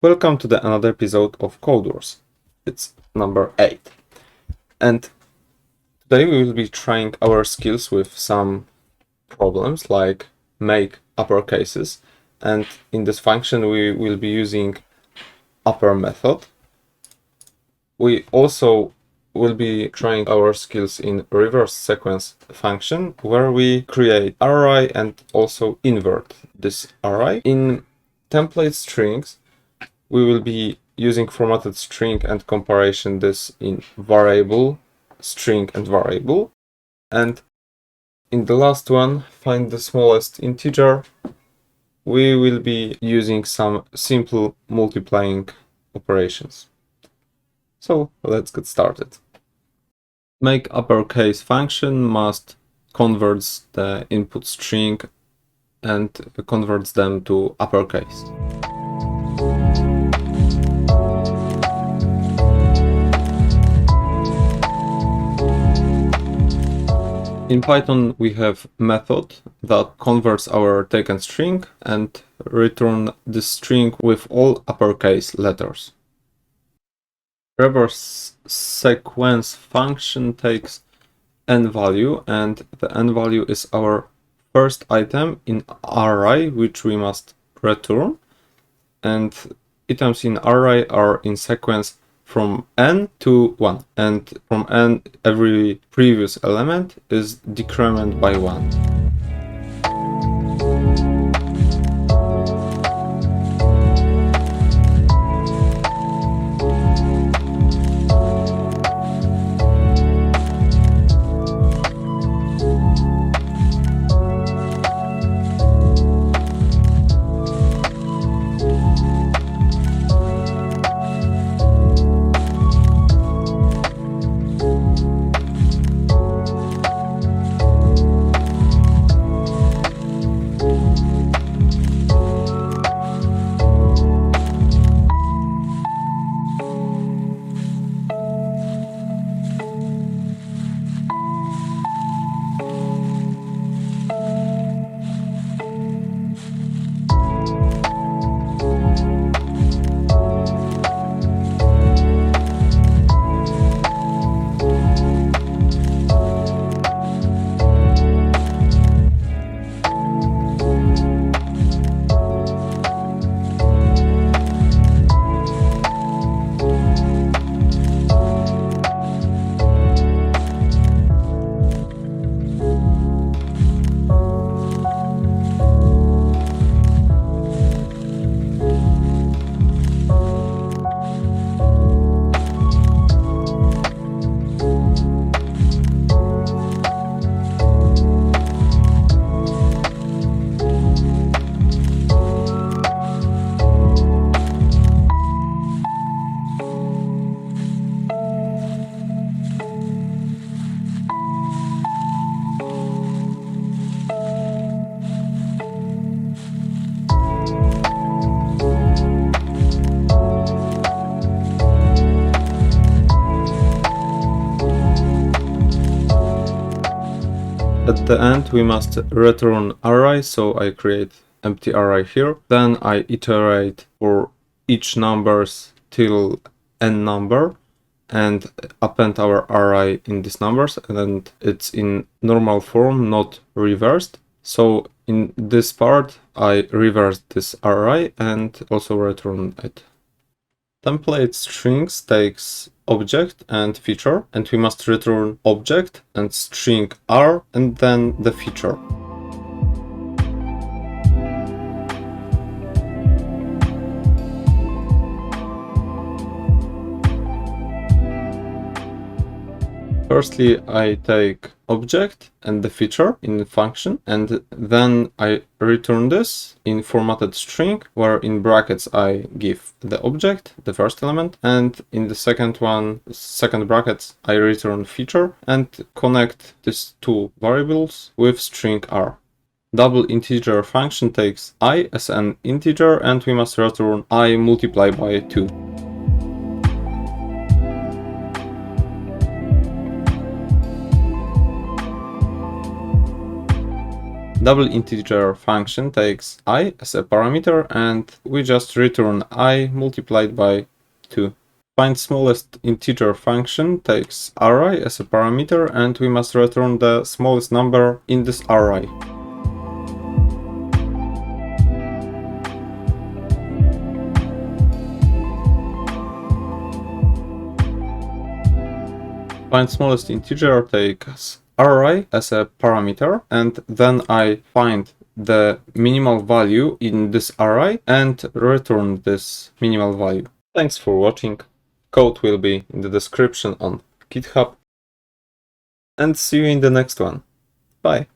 Welcome to another episode of Codewars. It's number 8. And today we will be trying our skills with some problems like make uppercases. And in this function we will be using upper method. We also will be trying our skills in reverse sequence function where we create array and also invert this array. In template strings we will be using formatted string and comparison this in variable, string and variable. And in the last one, find the smallest integer. We will be using some simple multiplying operations. So let's get started. Make uppercase function must converts the input string and converts them to uppercase. In Python, we have method that converts our taken string and return the string with all uppercase letters. Reverse sequence function takes n value, and the n value is our first item in array which we must return, and items in array are in sequence from n to 1, and from n every previous element is decremented by 1. At the end we must return array, so I create empty array here. Then I iterate for each numbers till n number and append our array in these numbers, and it's in normal form, not reversed. So in this part I reverse this array and also return it. Template strings takes object and feature, and we must return object and string r and then the feature. Firstly, I take object and the feature in the function, and then I return this in formatted string, where in brackets I give the object, the first element, and in the second brackets, I return feature and connect these two variables with string r. Double integer function takes I as an integer, and we must return I multiplied by 2. double integer function takes I as a parameter, and we just return I multiplied by 2. Find smallest integer function takes Ri as a parameter, and we must return the smallest number in this Ri. Find smallest integer takes Ri as a parameter, and then I find the minimal value in this Ri and return this minimal value. Thanks for watching. Code will be in the description on GitHub. And see you in the next one. Bye.